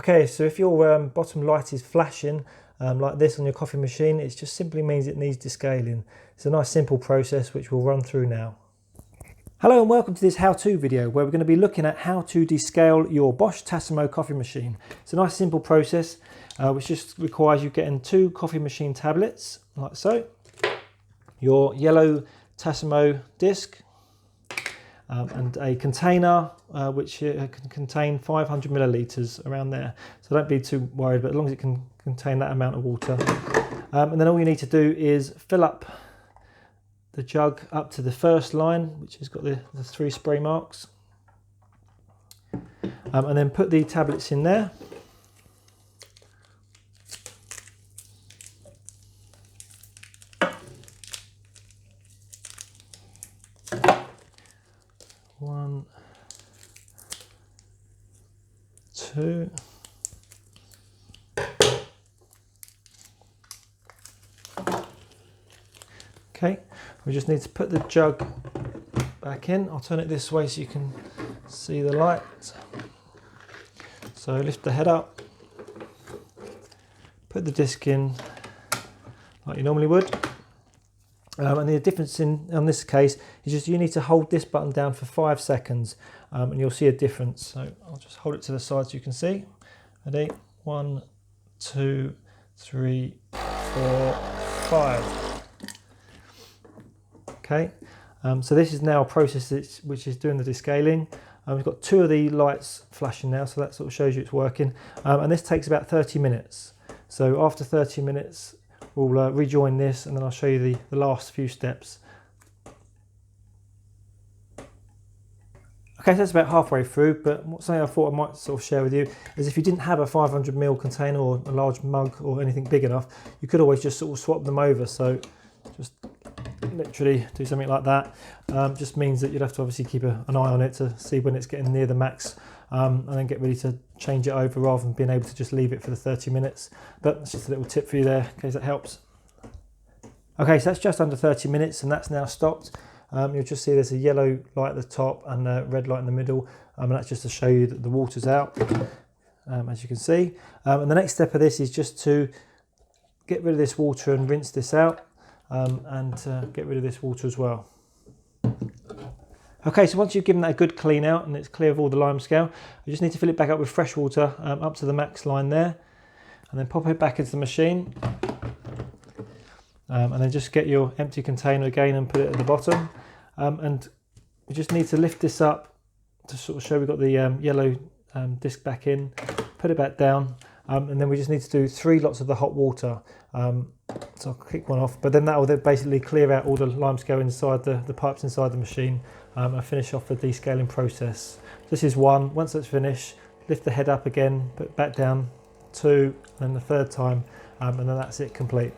Okay, so if your bottom light is flashing like this on your coffee machine, it just simply means it needs descaling. It's a nice simple process which we'll run through now. Hello and welcome to this how-to video where we're going to be looking at how to descale your Bosch Tassimo coffee machine. It's a nice simple process which just requires you getting 2 coffee machine tablets like so, your yellow Tassimo disc, and a container which can contain 500 millilitres around there. So don't be too worried, but as long as it can contain that amount of water. And then all you need to do is fill up the jug up to the first line, which has got the 3 spray marks. And then put the tablets in there. One, 2. Okay, we just need to put the jug back in. I'll turn it this way so you can see the light. So lift the head up, put the disc in like you normally would. And the difference on this case is just you need to hold this button down for 5 seconds and you'll see a difference. So I'll just hold it to the side so you can see. Ready? 1, 2, 3, 4, 5. Okay, so this is now a process which is doing the descaling. We've got 2 of the lights flashing now, so that sort of shows you it's working. And this takes about 30 minutes. So after 30 minutes, we'll rejoin this and then I'll show you the last few steps. Okay, so that's about halfway through, but something I thought I might sort of share with you is if you didn't have a 500ml container or a large mug or anything big enough, you could always just sort of swap them over. So just literally do something like that. Just means that you'd have to obviously keep an eye on it to see when it's getting near the max, and then get ready to change it over rather than being able to just leave it for the 30 minutes. But that's just a little tip for you there in case that helps. Okay, so that's just under 30 minutes and that's now stopped. You'll just see there's a yellow light at the top and a red light in the middle, and that's just to show you that the water's out, as you can see. And the next step of this is just to get rid of this water and rinse this out, and get rid of this water as well. Okay, so once you've given that a good clean out and it's clear of all the limescale, you just need to fill it back up with fresh water up to the max line there, and then pop it back into the machine, and then just get your empty container again and put it at the bottom, and we just need to lift this up to sort of show we've got the yellow disc back in, put it back down, and then we just need to do 3 lots of the hot water. So I'll kick one off, but then that will basically clear out all the limescale inside the pipes inside the machine, and finish off the descaling process. This is 1. Once that's finished, lift the head up again, put it back down, 2, and then the 3rd time, and then that's it complete.